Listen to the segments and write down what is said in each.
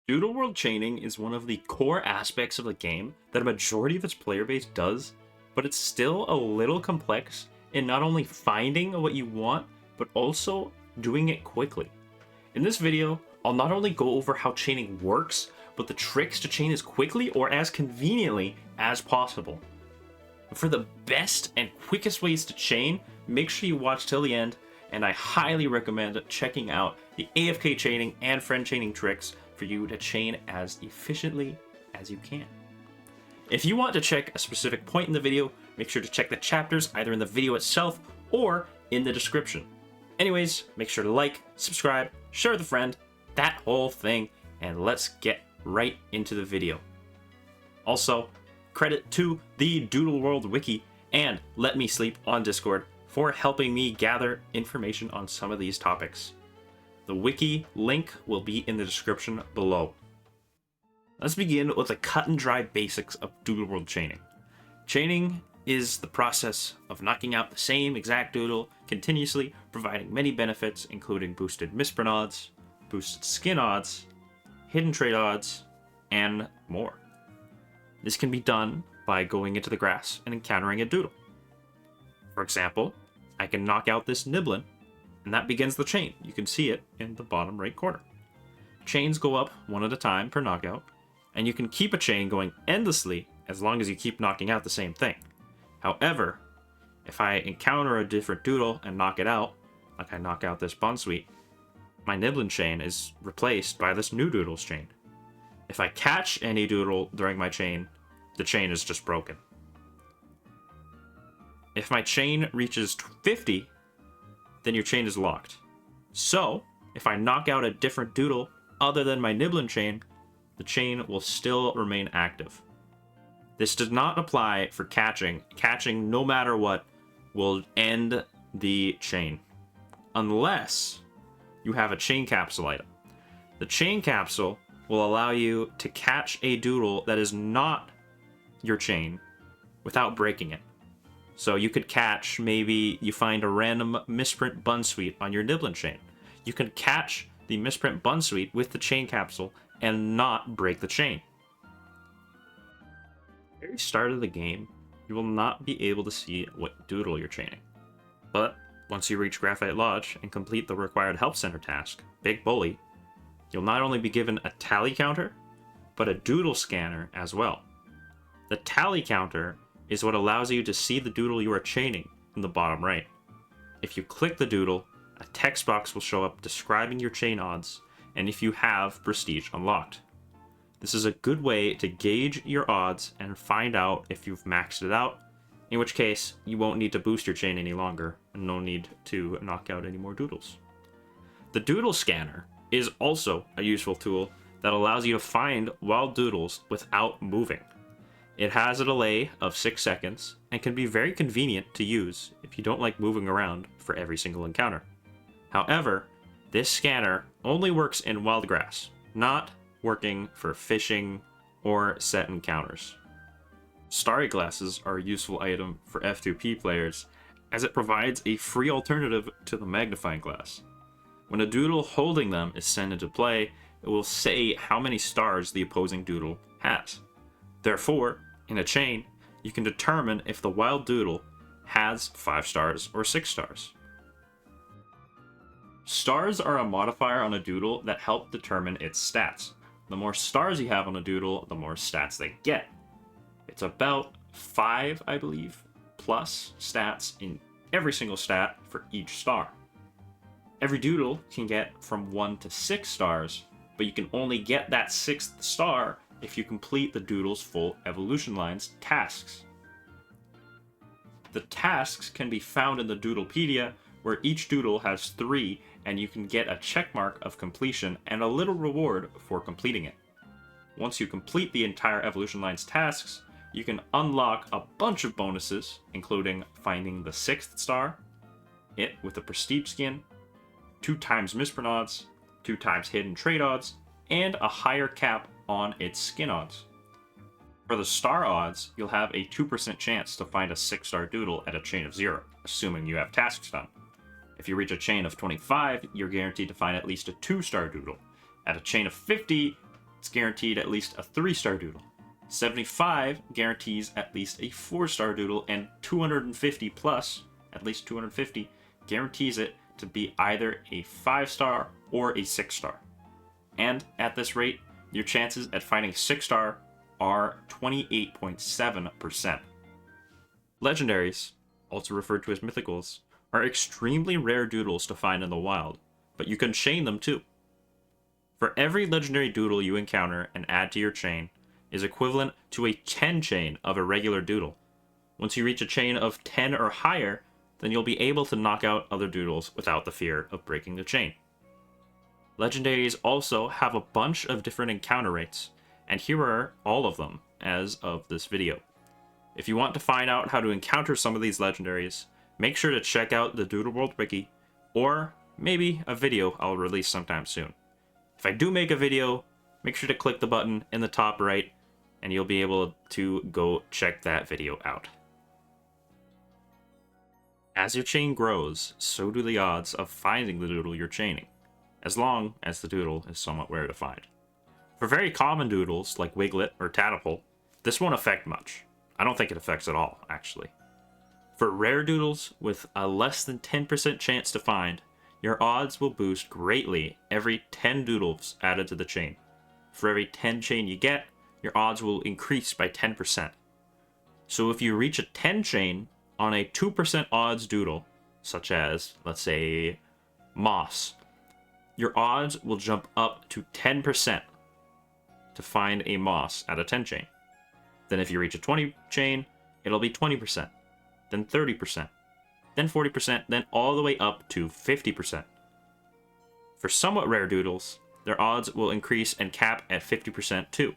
Doodle World chaining is one of the core aspects of the game that a majority of its player base does, but it's still a little complex in not only finding what you want, but also doing it quickly. In this video, I'll not only go over how chaining works, but the tricks to chain as quickly or as conveniently as possible. For the best and quickest ways to chain, make sure you watch till the end, and I highly recommend checking out the AFK Chaining and Friendchaining tricks for you to chain as efficiently as you can. If you want to check a specific point in the video, make sure to check the chapters either in the video itself or in the description. Anyways, make sure to like, subscribe, share with a friend, that whole thing, and let's get right into the video. Also, credit to the Doodle World wiki and Let Me Sleep on Discord for helping me gather information on some of these topics. The wiki link will be in the description below. Let's begin with the cut and dry basics of Doodle World chaining. Chaining is the process of knocking out the same exact doodle continuously, providing many benefits including boosted misprint odds, boosted skin odds, hidden trait odds, and more. This can be done by going into the grass and encountering a doodle. For example, I can knock out this Niblin, and that begins the chain. You can see it in the bottom right corner. Chains go up one at a time per knockout, and you can keep a chain going endlessly as long as you keep knocking out the same thing. However, if I encounter a different doodle and knock it out, like I knock out this Bunsweet, my Niblin chain is replaced by this new doodle's chain. If I catch any doodle during my chain, the chain is just broken. If my chain reaches 50, then your chain is locked. So, if I knock out a different doodle other than my Niblin chain, the chain will still remain active. This does not apply for catching. Catching, no matter what, will end the chain. Unless you have a chain capsule item. The chain capsule will allow you to catch a doodle that is not your chain without breaking it. So you could catch, maybe you find a random misprint Bunsweet on your Niblin chain. You can catch the misprint Bunsweet with the chain capsule and not break the chain. At the very start of the game, you will not be able to see what doodle you're chaining. But once you reach Graphite Lodge and complete the required help center task, Big Bully, you'll not only be given a tally counter, but a doodle scanner as well. The tally counter is what allows you to see the doodle you are chaining in the bottom right. If you click the doodle, a text box will show up describing your chain odds and if you have Prestige unlocked. This is a good way to gauge your odds and find out if you've maxed it out, in which case you won't need to boost your chain any longer and no need to knock out any more doodles. The doodle scanner is also a useful tool that allows you to find wild doodles without moving. It has a delay of 6 seconds and can be very convenient to use if you don't like moving around for every single encounter. However, this scanner only works in wild grass, not working for fishing or set encounters. Starry glasses are a useful item for F2P players as it provides a free alternative to the magnifying glass. When a doodle holding them is sent into play, it will say how many stars the opposing doodle has. Therefore, in a chain, you can determine if the wild doodle has 5 stars or 6 stars. Stars are a modifier on a doodle that help determine its stats. The more stars you have on a doodle, the more stats they get. It's about 5, I believe, plus stats in every single stat for each star. Every doodle can get from 1 to 6 stars, but you can only get that 6th star if you complete the doodle's full evolution lines tasks. The tasks can be found in the Doodlepedia, where each doodle has 3 and you can get a checkmark of completion and a little reward for completing it. Once you complete the entire evolution lines tasks, you can unlock a bunch of bonuses, including finding the 6th star, it with a prestige skin, 2 times misprint odds, 2 times hidden trait odds, and a higher cap on its skin odds. For the star odds, you'll have a 2% chance to find a 6-star doodle at a chain of 0, assuming you have tasks done. If you reach a chain of 25, you're guaranteed to find at least a 2-star doodle. At a chain of 50, it's guaranteed at least a 3-star doodle. 75 guarantees at least a 4-star doodle, and 250 plus, at least 250, guarantees it to be either a 5-star or a 6-star. And at this rate, your chances at finding a 6-star are 28.7%. Legendaries, also referred to as mythicals, are extremely rare doodles to find in the wild, but you can chain them too. For every legendary doodle you encounter and add to your chain is equivalent to a 10 chain of a regular doodle. Once you reach a chain of 10 or higher, then you'll be able to knock out other doodles without the fear of breaking the chain. Legendaries also have a bunch of different encounter rates, and here are all of them as of this video. If you want to find out how to encounter some of these legendaries, make sure to check out the Doodle World wiki, or maybe a video I'll release sometime soon. If I do make a video, make sure to click the button in the top right, and you'll be able to go check that video out. As your chain grows, so do the odds of finding the doodle you're chaining, as long as the doodle is somewhat rare to find. For very common doodles, like Wiglet or Tadpole, this won't affect much. I don't think it affects at all, actually. For rare doodles with a less than 10% chance to find, your odds will boost greatly every 10 doodles added to the chain. For every 10 chain you get, your odds will increase by 10%. So if you reach a 10 chain on a 2% odds doodle, such as, let's say, Moss, your odds will jump up to 10% to find a Moss at a 10 chain. Then if you reach a 20 chain, it'll be 20%, then 30%, then 40%, then all the way up to 50%. For somewhat rare doodles, their odds will increase and cap at 50% too.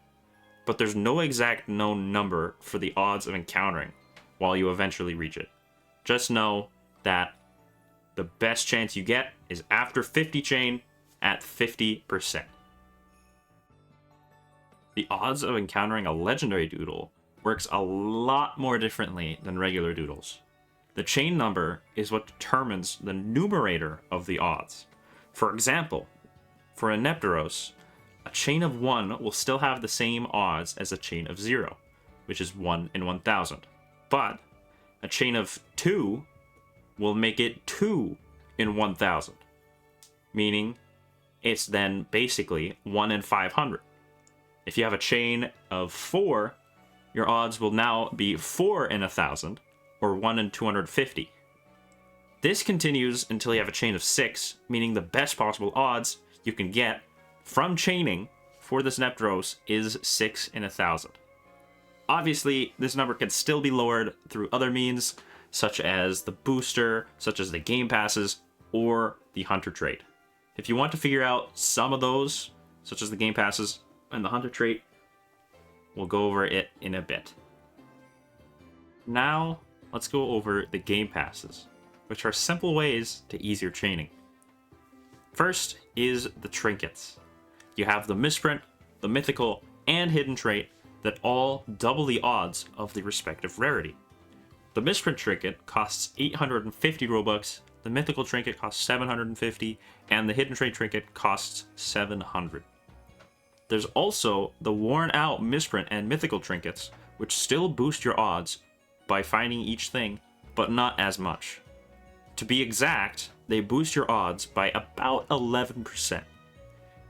But there's no exact known number for the odds of encountering while you eventually reach it. Just know that the best chance you get is after 50 chain at 50%. The odds of encountering a legendary doodle works a lot more differently than regular doodles. The chain number is what determines the numerator of the odds. For example, for a Nepteros, a chain of 1 will still have the same odds as a chain of 0, which is 1 in 1,000. But a chain of 2 will make it 2 in 1,000, meaning it's then basically 1 in 500. If you have a chain of 4, your odds will now be 4 in 1,000, or 1 in 250. This continues until you have a chain of 6, meaning the best possible odds you can get from chaining for this Nepteros is 6 in 1,000. Obviously, this number can still be lowered through other means, such as the booster, such as the Gamepasses, or the Hunter trait. If you want to figure out some of those, such as the Gamepasses and the Hunter trait, we'll go over it in a bit. Now, let's go over the Gamepasses, which are simple ways to ease your chaining. First is the trinkets. You have the misprint, the mythical, and hidden trait that all double the odds of the respective rarity. The misprint trinket costs 850 Robux, the mythical trinket costs 750, and the hidden trait trinket costs 700. There's also the worn out misprint and mythical trinkets, which still boost your odds by finding each thing, but not as much. To be exact, they boost your odds by about 11%.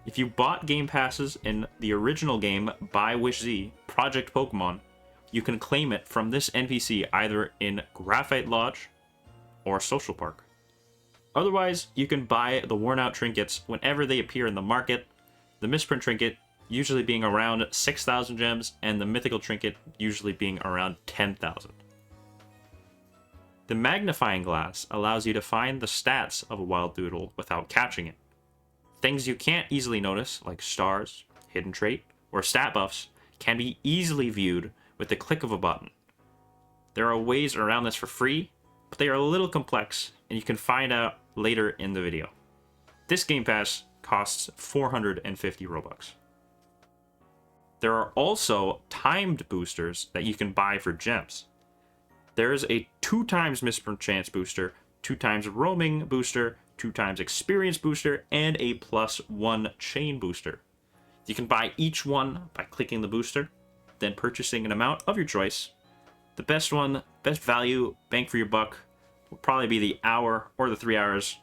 If you bought Gamepasses in the original game by WishZ, Project Pokemon, you can claim it from this NPC either in Graphite Lodge or Social Park. Otherwise, you can buy the worn out trinkets whenever they appear in the market, the misprint trinket usually being around 6,000 gems, and the mythical trinket usually being around 10,000. The magnifying glass allows you to find the stats of a wild doodle without catching it. Things you can't easily notice, like stars, hidden trait, or stat buffs, can be easily viewed with the click of a button. There are ways around this for free, but they are a little complex, and you can find out later in the video. This Game Pass costs 450 Robux. There are also timed boosters that you can buy for gems. There is a 2x misprint chance booster, 2x roaming booster, 2x experience booster, and a +1 chain booster. You can buy each one by clicking the booster, then purchasing an amount of your choice. The best one, best value, bang for your buck, will probably be the hour or the 3 hours.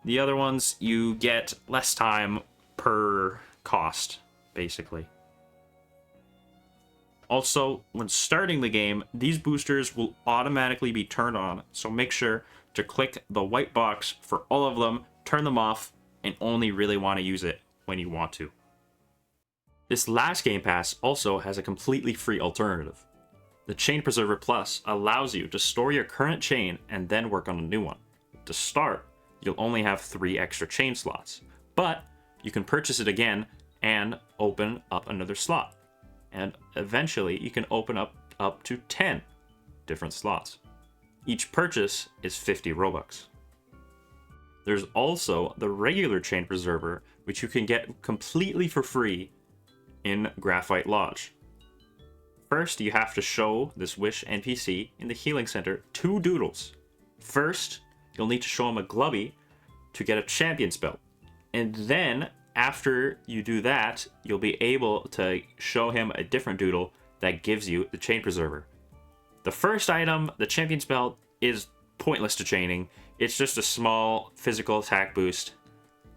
The other ones, you get less time per cost, basically. Also, when starting the game, these boosters will automatically be turned on, so make sure to click the white box for all of them, turn them off, and only really want to use it when you want to. This last Game Pass also has a completely free alternative. The Chain Preserver Plus allows you to store your current chain and then work on a new one. To start, you'll only have 3 extra chain slots, but you can purchase it again and open up another slot. And eventually you can open up to 10 different slots. Each purchase is 50 Robux. There's also the regular Chain Preserver, which you can get completely for free in Graphite Lodge. First, you have to show this Wish NPC in the Healing Center 2 Doodles. First, you'll need to show him a Glubby to get a Champion's Belt. And then, after you do that, you'll be able to show him a different Doodle that gives you the Chain Preserver. The first item, the Champion's Belt, is pointless to chaining. It's just a small physical attack boost,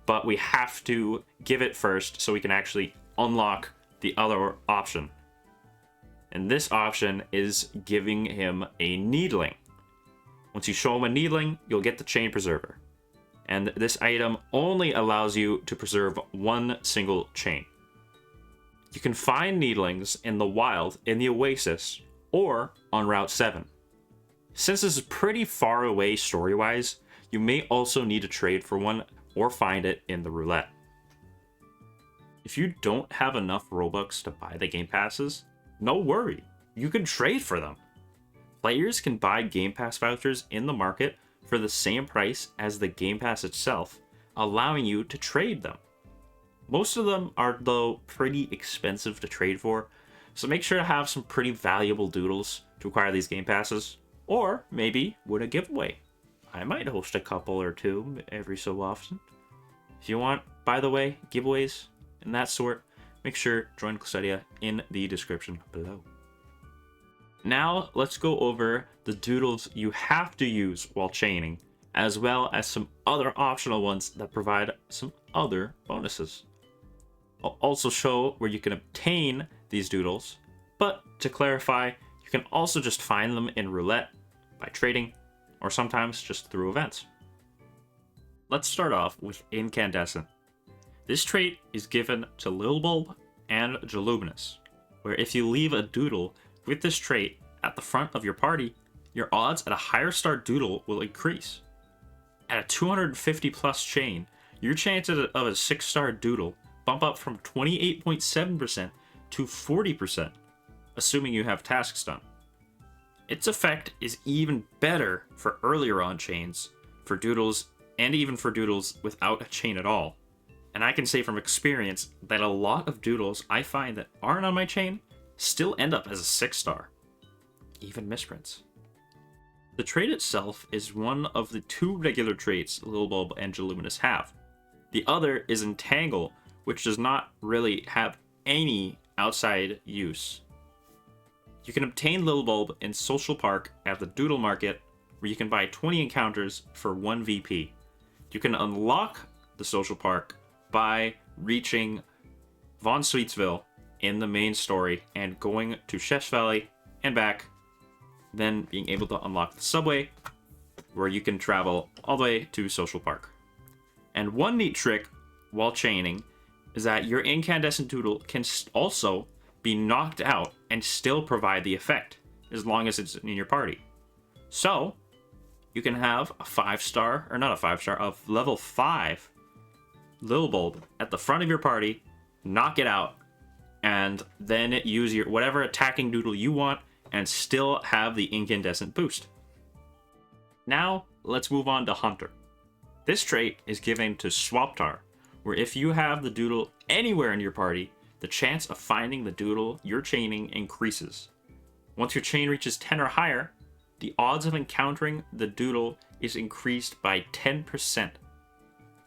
but we have to give it first so we can actually unlock the other option. And this option is giving him a Needling. Once you show him a Needling, you'll get the Chain Preserver. And this item only allows you to preserve 1 single chain. You can find Needlings in the wild in the Oasis or on Route 7. Since this is pretty far away story-wise, you may also need to trade for one or find it in the roulette. If you don't have enough Robux to buy the Game Passes, no worry, you can trade for them. Players can buy Game Pass vouchers in the market for the same price as the Game Pass itself, allowing you to trade them. Most of them are, though, pretty expensive to trade for, so make sure to have some pretty valuable doodles to acquire these Game Passes, or maybe win a giveaway. I might host a couple or 2 every so often. If you want, by the way, giveaways and that sort, make sure to join Clustedia in the description below. Now, let's go over the doodles you have to use while chaining, as well as some other optional ones that provide some other bonuses. I'll also show where you can obtain these doodles, but to clarify, you can also just find them in roulette by trading, or sometimes just through events. Let's start off with Incandescent. This trait is given to Lilbulb and Joluminous, where if you leave a doodle with this trait at the front of your party, your odds at a higher star doodle will increase. At a 250 plus chain, your chances of a 6-star doodle bump up from 28.7% to 40%, assuming you have tasks done. Its effect is even better for earlier on chains, for doodles, and even for doodles without a chain at all. And I can say from experience that a lot of doodles I find that aren't on my chain still end up as a 6-star. Even misprints. The trait itself is one of the 2 regular traits Lilbulb and Joluminous have. The other is Entangle, which does not really have any outside use. You can obtain Lilbulb in Social Park at the Doodle Market, where you can buy 20 encounters for 1 VP. You can unlock the Social Park by reaching Von Sweetsville in the main story and going to Chef's Valley and back, then being able to unlock the subway, where you can travel all the way to Social Park. And one neat trick while chaining is that your Incandescent Doodle can also be knocked out and still provide the effect, as long as it's in your party. So, you can have a 5-star, or not a 5-star, of level 5 Lilbulb at the front of your party, knock it out, and then use your whatever attacking doodle you want and still have the Incandescent boost. Now, let's move on to Hunter. This trait is given to Swaptar, where if you have the doodle anywhere in your party, the chance of finding the doodle you're chaining increases. Once your chain reaches 10 or higher, the odds of encountering the doodle is increased by 10%.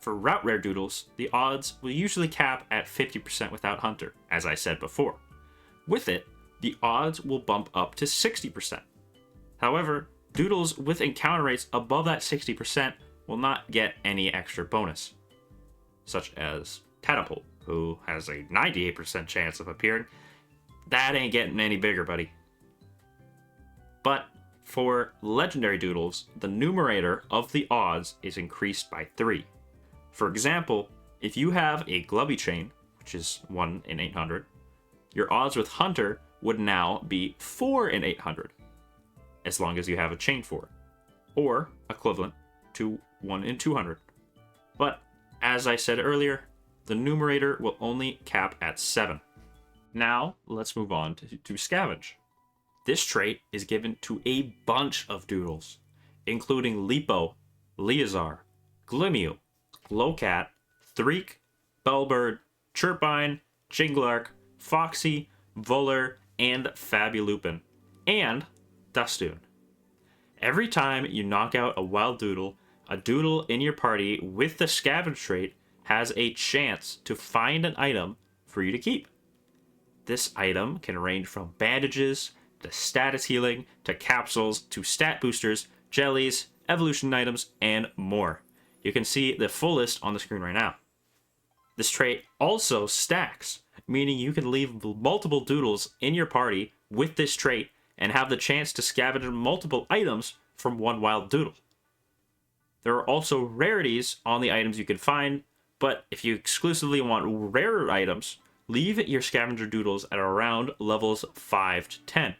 For route rare doodles, the odds will usually cap at 50% without Hunter, as I said before. With it, the odds will bump up to 60%. However, doodles with encounter rates above that 60% will not get any extra bonus, such as Catapult, who has a 98% chance of appearing. That ain't getting any bigger, buddy. But for legendary doodles, the numerator of the odds is increased by 3. For example, if you have a Glubby chain, which is 1 in 800, your odds with Hunter would now be 4 in 800, as long as you have a chain for it, or equivalent to 1 in 200. But as I said earlier, the numerator will only cap at 7. Now, let's move on to Scavenge. This trait is given to a bunch of doodles, including Lipo, Leazar, Glimmew, Glowcat, Threek, Bellbird, Chirpine, Jinglark, Foxy, Voller, and Fabulupin, and Dustoon. Every time you knock out a wild doodle, a doodle in your party with the Scavenge trait has a chance to find an item for you to keep. This item can range from bandages, to status healing, to capsules, to stat boosters, jellies, evolution items, and more. You can see the full list on the screen right now. This trait also stacks, meaning you can leave multiple doodles in your party with this trait and have the chance to scavenge multiple items from one wild doodle. There are also rarities on the items you can find, but if you exclusively want rarer items, leave your scavenger doodles at around levels 5 to 10.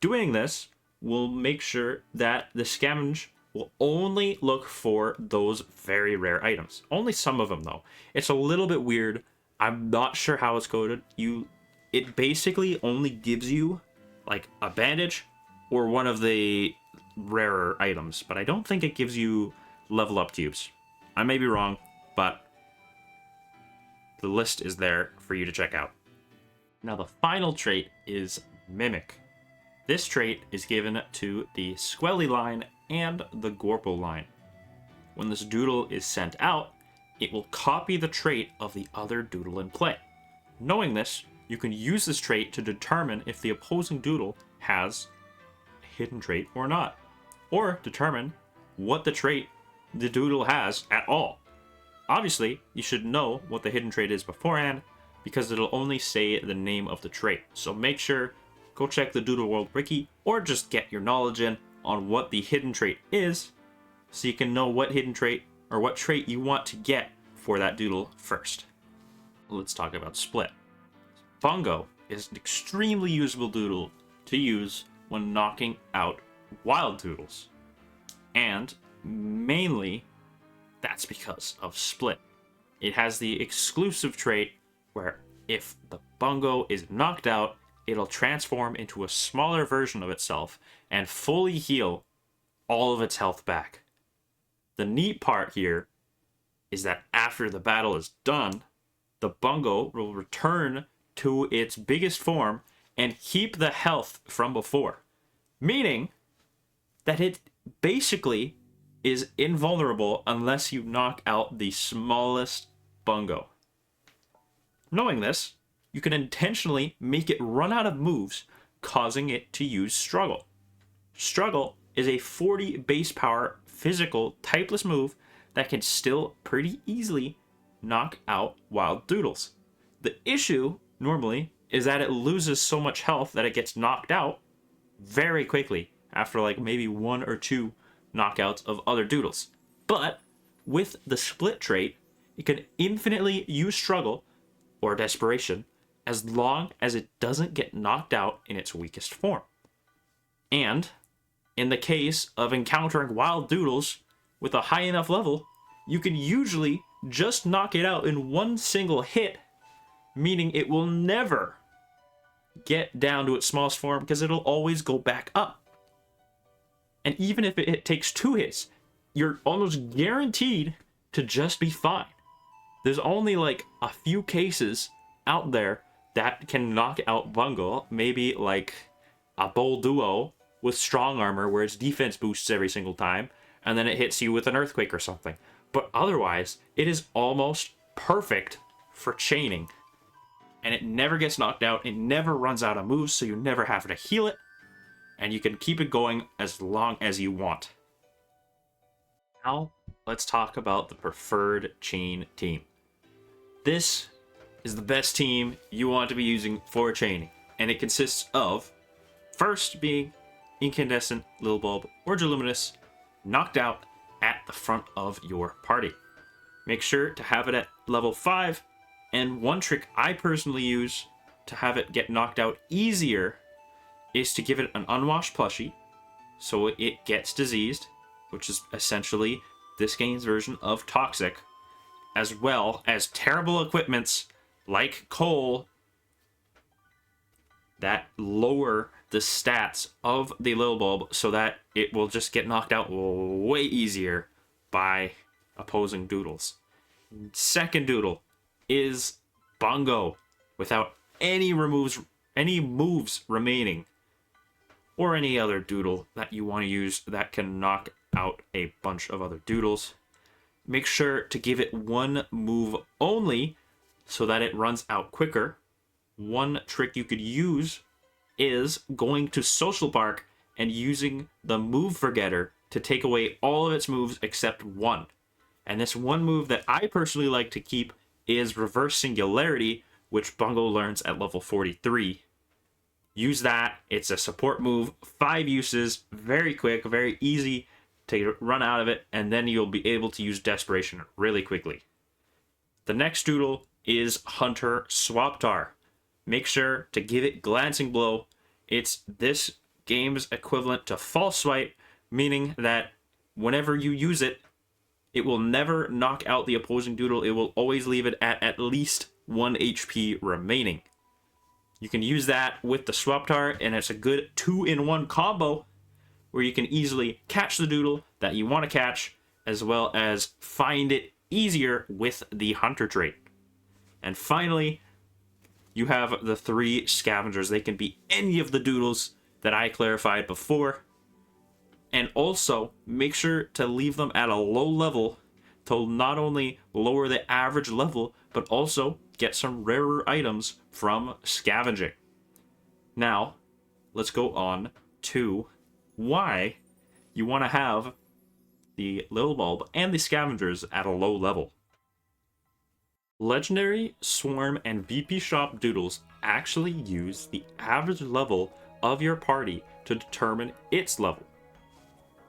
Doing this will make sure that the scavenge will only look for those very rare items. Only some of them, though. It's a little bit weird. I'm not sure how it's coded. It basically only gives you like a bandage or one of the rarer items, but I don't think it gives you level up cubes. I may be wrong, but the list is there for you to check out. Now the final trait is Mimic. This trait is given to the Squelly line and the Gorple line. When this doodle is sent out, it will copy the trait of the other doodle in play. Knowing this, you can use this trait to determine if the opposing doodle has a hidden trait or not, or determine what the trait the doodle has at all. Obviously, you should know what the hidden trait is beforehand, because it'll only say the name of the trait. So make sure, go check the Doodle World wiki, or just get your knowledge in on what the hidden trait is, so you can know what hidden trait or what trait you want to get for that doodle first. Let's talk about Split. Bungo is an extremely usable doodle to use when knocking out wild doodles. And mainly, that's because of Split. It has the exclusive trait where if the Bungo is knocked out, it'll transform into a smaller version of itself and fully heal all of its health back. The neat part here is that after the battle is done, the Bungo will return to its biggest form and keep the health from before. Meaning that it basically is invulnerable unless you knock out the smallest Bungo. Knowing this, you can intentionally make it run out of moves, causing it to use Struggle. Struggle is a 40 base power physical typeless move that can still pretty easily knock out wild doodles. The issue, normally, is that it loses so much health that it gets knocked out very quickly after like maybe 1 or 2 knockouts of other doodles. But with the Split trait, it can infinitely use Struggle or Desperation as long as it doesn't get knocked out in its weakest form. And in the case of encountering wild doodles with a high enough level, you can usually just knock it out in one single hit, meaning it will never get down to its smallest form because it'll always go back up. And even if it takes 2 hits, you're almost guaranteed to just be fine. There's only like a few cases out there that can knock out Bungo, maybe like a Bull Duo with strong armor where its defense boosts every single time, and then it hits you with an earthquake or something. but otherwise, it is almost perfect for chaining. And it never gets knocked out, it never runs out of moves, so you never have to heal it, and you can keep it going as long as you want. Now, let's talk about the preferred chain team. This is the best team you want to be using for chaining, and it consists of, first being Incandescent, Lil Bulb, or Luminous, knocked out at the front of your party. Make sure to have it at level 5, and one trick I personally use to have it get knocked out easier is to give it an unwashed plushie, so it gets diseased, which is essentially this game's version of toxic, as well as terrible equipments like coal that lower the stats of the Lil Bulb so that it will just get knocked out way easier by opposing doodles. Second doodle is Bongo, without any moves remaining, or any other doodle that you want to use that can knock out a bunch of other doodles. Make sure to give it one move only so that it runs out quicker. One trick you could use is going to Social Park and using the Move Forgetter to take away all of its moves except one. And this one move that I personally like to keep is Reverse Singularity, which Bungo learns at level 43. Use that. It's a support move, 5 uses, very quick, very easy to run out of it, and then you'll be able to use Desperation really quickly. The next doodle is Hunter Swaptar. Make sure to give it Glancing Blow. It's this game's equivalent to False Swipe, meaning that whenever you use it, it will never knock out the opposing doodle. It will always leave it at least 1 HP remaining. You can use that with the Swaptar, and it's a good 2-in-1 combo where you can easily catch the doodle that you want to catch, as well as find it easier with the Hunter trait. And finally, you have the 3 Scavengers. They can be any of the doodles that I clarified before. And also, make sure to leave them at a low level to not only lower the average level, but also get some rarer items from scavenging. Now, let's go on to why you want to have the Lil Bulb and the Scavengers at a low level. Legendary, Swarm, and VP Shop doodles actually use the average level of your party to determine its level.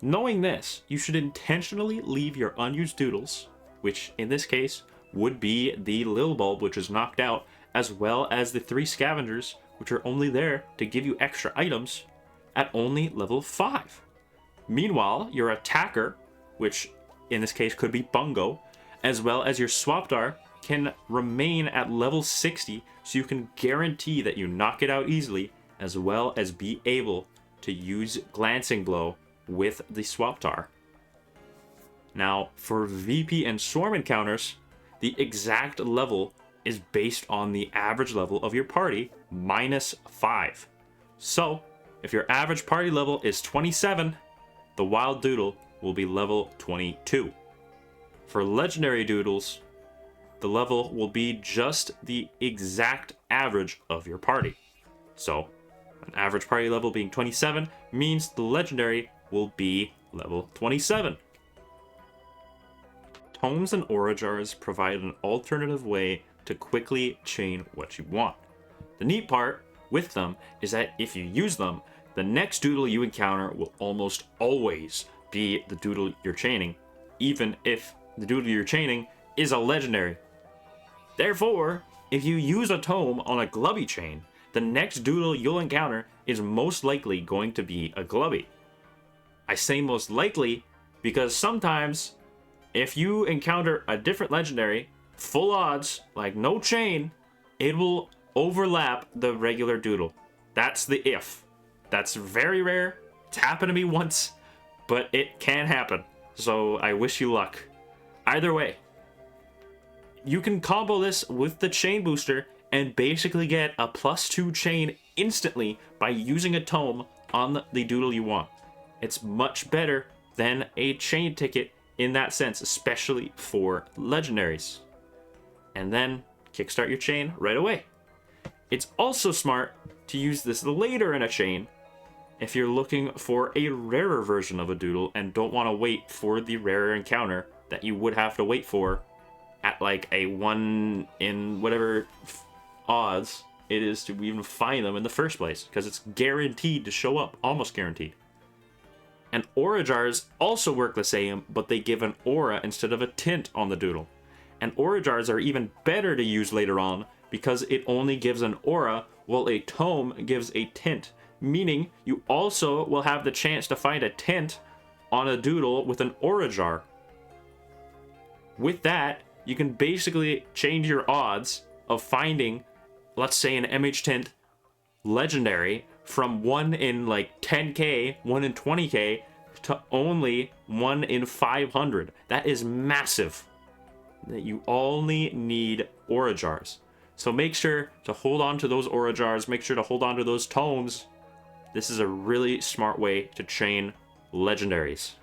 Knowing this, you should intentionally leave your unused doodles, which in this case would be the Lil Bulb, which is knocked out, as well as the 3 Scavengers, which are only there to give you extra items, at only level 5. Meanwhile, your attacker, which in this case could be Bungo, as well as your Swaptar, can remain at level 60, so you can guarantee that you knock it out easily, as well as be able to use Glancing Blow with the Swaptar. Now, for VP and Swarm encounters, the exact level is based on the average level of your party minus 5. So, if your average party level is 27, the Wild Doodle will be level 22. For Legendary Doodles, the level will be just the exact average of your party. So, an average party level being 27 means the Legendary will be level 27. Tomes and Aura Jars provide an alternative way to quickly chain what you want. The neat part with them is that if you use them, the next doodle you encounter will almost always be the doodle you're chaining, even if the doodle you're chaining is a legendary. Therefore, if you use a tome on a Glubby chain, the next doodle you'll encounter is most likely going to be a Glubby. I say most likely because sometimes if you encounter a different legendary, full odds, like no chain, it will overlap the regular doodle. That's the if. That's very rare. It's happened to me once, but it can happen. So I wish you luck. Either way, you can combo this with the chain booster and basically get a +2 chain instantly by using a tome on the doodle you want. It's much better than a chain ticket in that sense, especially for legendaries. And then kickstart your chain right away. It's also smart to use this later in a chain if you're looking for a rarer version of a doodle and don't want to wait for the rarer encounter that you would have to wait for at like a 1 in whatever odds it is to even find them in the first place, because it's guaranteed to show up, almost guaranteed. And aura jars also work the same, but they give an aura instead of a tint on the doodle. And aura jars are even better to use later on because it only gives an aura, while a tome gives a tint, meaning you also will have the chance to find a tint on a doodle with an aura jar. With that, you can basically change your odds of finding, let's say, an MH tint legendary from 1 in like 10k, 1 in 20k, to only 1 in 500. That is massive. That you only need aura jars. So make sure to hold on to those aura jars, make sure to hold on to those tomes. This is a really smart way to chain legendaries.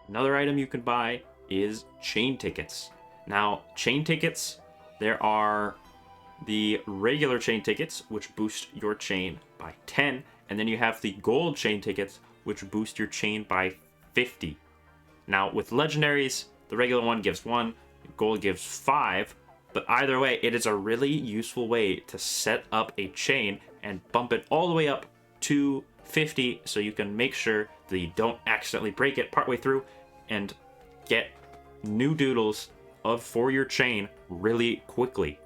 Another item you can buy is chain tickets. Now, chain tickets, there are the regular chain tickets, which boost your chain by 10, and then you have the gold chain tickets, which boost your chain by 50. Now, with legendaries, the regular one gives 1, gold gives 5, but either way, it is a really useful way to set up a chain and bump it all the way up to 50 so you can make sure that you don't accidentally break it partway through and get new doodles for your chain really quickly,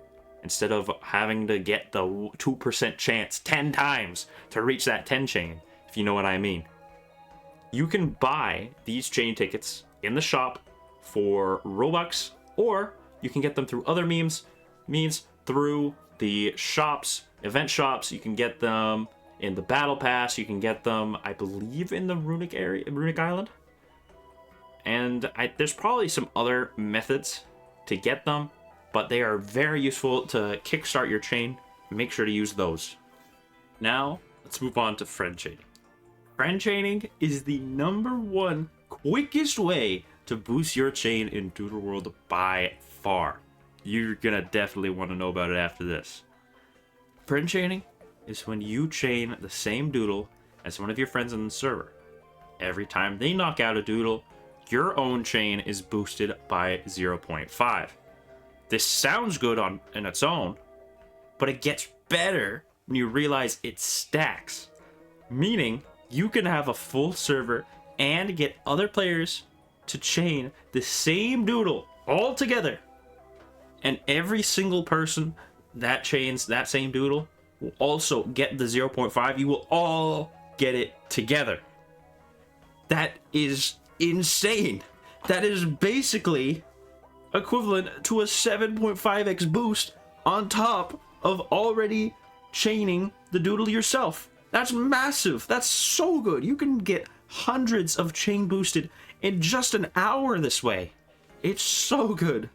instead of having to get the 2% chance 10 times to reach that 10 chain, if you know what I mean. You can buy these chain tickets in the shop for Robux, or you can get them through other means through the shops, event shops. You can get them in the battle pass. You can get them, I believe, in the Runic Island. And there's probably some other methods to get them, but they are very useful to kickstart your chain. Make sure to use those. Now, let's move on to Friendchaining. Friendchaining is the #1 quickest way to boost your chain in Doodle World by far. You're gonna definitely want to know about it after this. Friendchaining is when you chain the same doodle as one of your friends on the server. Every time they knock out a doodle, your own chain is boosted by 0.5. This sounds good on its own, but it gets better when you realize it stacks. Meaning, you can have a full server and get other players to chain the same doodle all together. And every single person that chains that same doodle will also get the 0.5. You will all get it together. That is insane. That is basically equivalent to a 7.5x boost on top of already chaining the doodle yourself. That's massive. That's so good. You can get hundreds of chain boosted in just an hour this way. It's so good.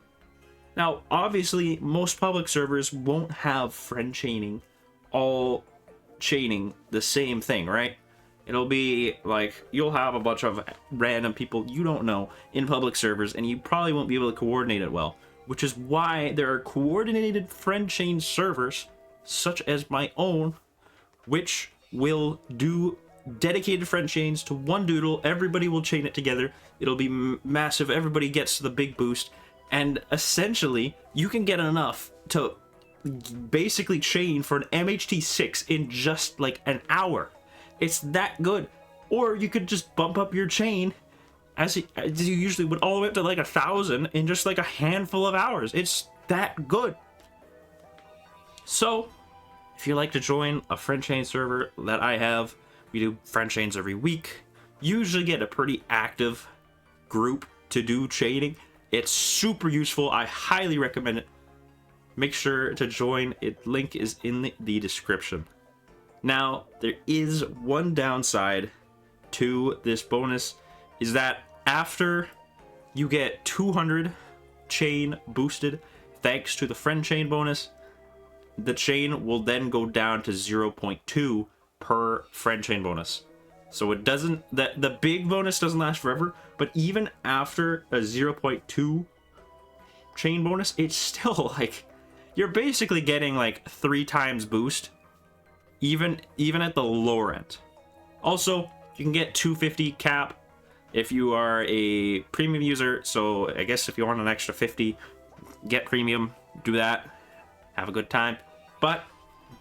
Now, obviously, most public servers won't have friend chaining all chaining the same thing, right? It'll be like you'll have a bunch of random people you don't know in public servers, and you probably won't be able to coordinate it well, which is why there are coordinated friend chain servers, such as my own, which will do dedicated friend chains to one doodle. Everybody will chain it together. It'll be massive. Everybody gets the big boost, and essentially you can get enough to basically chain for an MHT6 in just like an hour. It's that good. Or you could just bump up your chain as you usually would, all the way up to like 1,000 in just like a handful of hours. It's that good. So if you like to join a friend chain server that I have, we do friend chains every week. Usually get a pretty active group to do chaining. It's super useful. I highly recommend it. Make sure to join. Link is in the description. Now, there is one downside to this bonus, is that after you get 200 chain boosted, thanks to the friend chain bonus, the chain will then go down to 0.2 per friend chain bonus. So it doesn't, the big bonus doesn't last forever, but even after a 0.2 chain bonus, it's still like, you're basically getting like 3 times boost, even at the lower end. Also, you can get 250 cap if you are a premium user, so I guess if you want an extra 50, get premium, do that, have a good time. But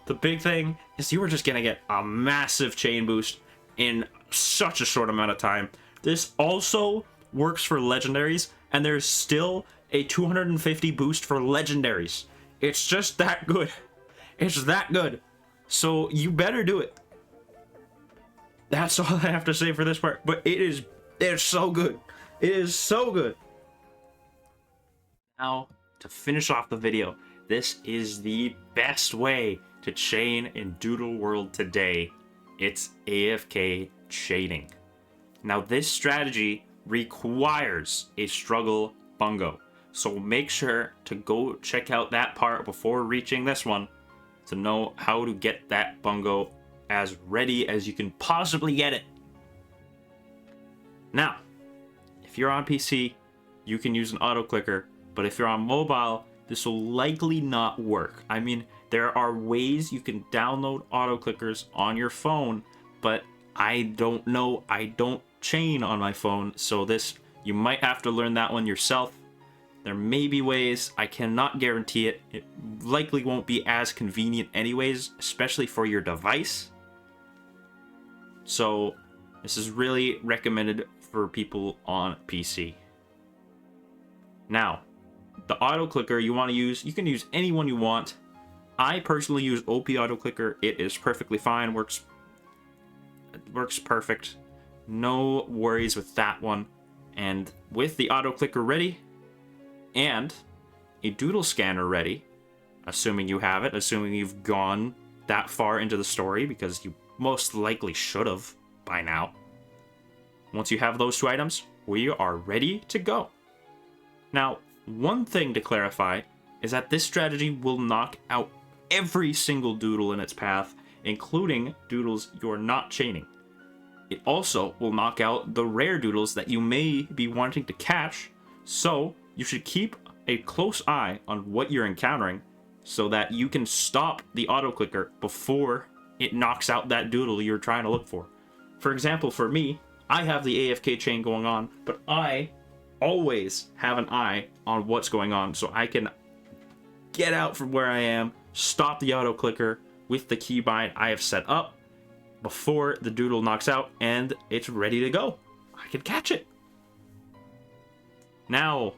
the big thing is you are just gonna get a massive chain boost in such a short amount of time. This also works for legendaries, and there's still a 250 boost for legendaries. It's just that good. It's that good. So you better do it. That's all I have to say for this part, but it's so good. It is so good. Now, to finish off the video, this is the best way to chain in Doodle World today. It's AFK Chaining. Now, this strategy requires a struggle bungo, so make sure to go check out that part before reaching this one to know how to get that bungo as ready as you can possibly get it. Now, if you're on PC, you can use an auto clicker, but if you're on mobile, this will likely not work. I mean, there are ways you can download auto clickers on your phone, but I don't know. I don't chain on my phone, so you might have to learn that one yourself. There may be ways. I cannot guarantee it. It likely won't be as convenient anyways, especially for your device. So this is really recommended for people on PC. Now, the auto clicker you want to use, you can use any one you want. I personally use OP auto clicker. It is perfectly fine. Works perfect. No worries with that one. And with the auto clicker ready and a doodle scanner ready, assuming you have it, assuming you've gone that far into the story, because you most likely should have by now. Once you have those 2 items, we are ready to go. Now, one thing to clarify is that this strategy will knock out every single doodle in its path, including doodles you're not chaining. It also will knock out the rare doodles that you may be wanting to catch, so you should keep a close eye on what you're encountering so that you can stop the auto clicker before it knocks out that doodle you're trying to look for. For example, for me, I have the AFK chain going on, but I always have an eye on what's going on so I can get out from where I am, stop the auto clicker with the keybind I have set up before the doodle knocks out, and it's ready to go. I can catch it. Now,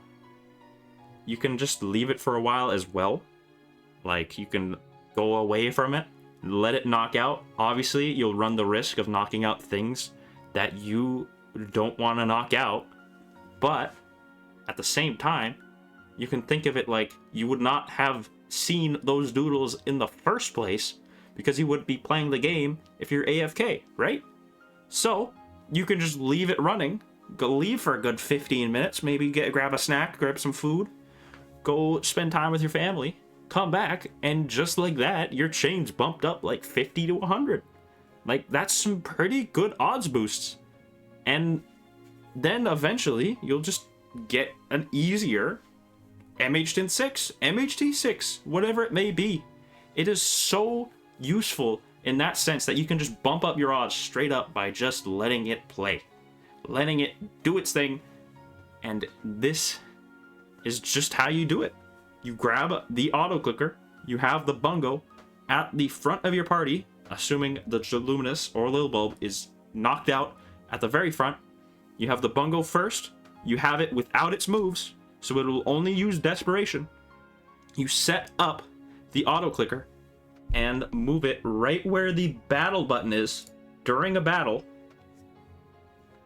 you can just leave it for a while as well. Like, you can go away from it, let it knock out. Obviously, you'll run the risk of knocking out things that you don't want to knock out, but at the same time, you can think of it like you would not have seen those doodles in the first place because you wouldn't be playing the game if you're AFK, right? So you can just leave it running, go leave for a good 15 minutes, maybe grab a snack, grab some food, go spend time with your family, come back, and just like that, your chain's bumped up like 50 to 100. Like, that's some pretty good odds boosts. And then eventually, you'll just get an easier MHT6, MHT6, whatever it may be. It is so useful in that sense that you can just bump up your odds straight up by just letting it play. Letting it do its thing. And this is just how you do it. You grab the auto clicker, you have the bungo at the front of your party, assuming the Luminous or Lil Bulb is knocked out at the very front. You have the bungo first, you have it without its moves, so it will only use Desperation. You set up the auto clicker and move it right where the battle button is during a battle,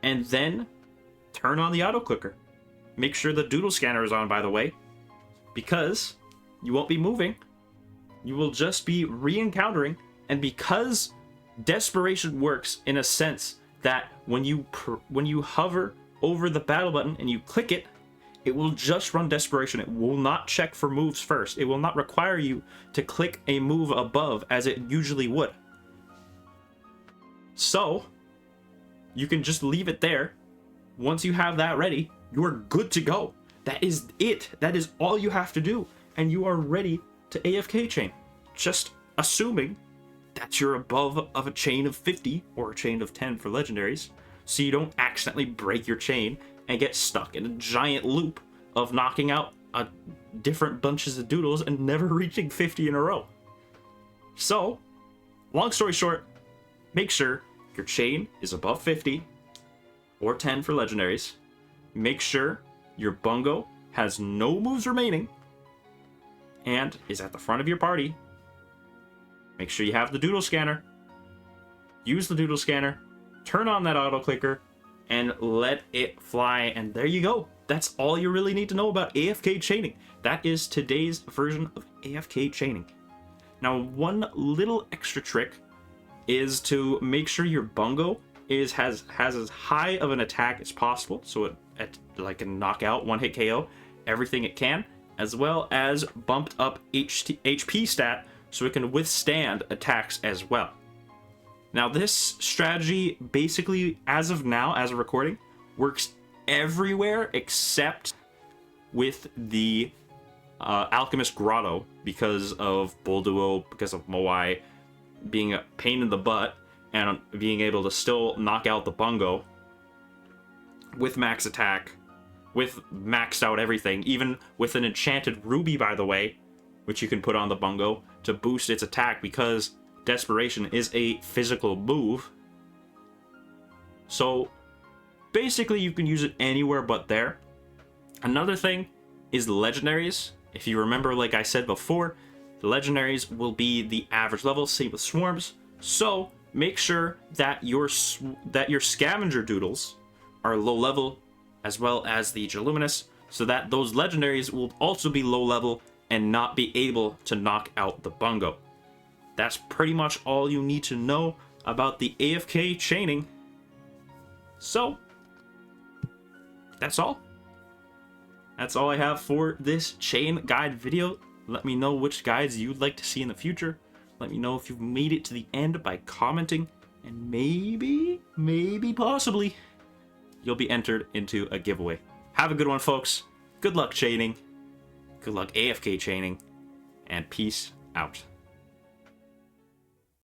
and then turn on the auto clicker. Make sure the doodle scanner is on, by the way, because you won't be moving. You will just be re-encountering, and because Desperation works in a sense that when you hover over the battle button and you click it, it will just run Desperation. It will not check for moves first. It will not require you to click a move above as it usually would. So, you can just leave it there. Once you have that ready, you are good to go. That is it. That is all you have to do. And you are ready to AFK chain. Just assuming that you're above of a chain of 50 or a chain of 10 for legendaries, so you don't accidentally break your chain and get stuck in a giant loop of knocking out different bunches of doodles and never reaching 50 in a row. So, long story short, make sure your chain is above 50 or 10 for legendaries. Make sure your bungo has no moves remaining and is at the front of your party. Make sure you have the doodle scanner. Use the doodle scanner, turn on that auto clicker, and let it fly. And there you go. That's all you really need to know about AFK chaining. That is today's version of AFK chaining. Now, one little extra trick is to make sure your bungo has as high of an attack as possible, so it like can knock out one hit KO everything it can, as well as bumped up HP stat so it can withstand attacks as well. Now, this strategy basically, as of now, as a recording, works everywhere except with the Alchemist Grotto because of Bull Duo, because of Moai being a pain in the butt, and being able to still knock out the bungo with max attack, with maxed out everything, even with an enchanted ruby, by the way, which you can put on the bungo to boost its attack, because Desperation is a physical move. So basically you can use it anywhere but there. Another thing is Legendaries. If you remember, like I said before, the Legendaries will be the average level, same with Swarms. So make sure that your Scavenger Doodles are low level, as well as the Geluminous, so that those Legendaries will also be low level and not be able to knock out the bungo. That's pretty much all you need to know about the AFK chaining. So, that's all. That's all I have for this chain guide video. Let me know which guides you'd like to see in the future. Let me know if you've made it to the end by commenting. And maybe, possibly, you'll be entered into a giveaway. Have a good one, folks. Good luck chaining. Good luck AFK chaining. And peace out.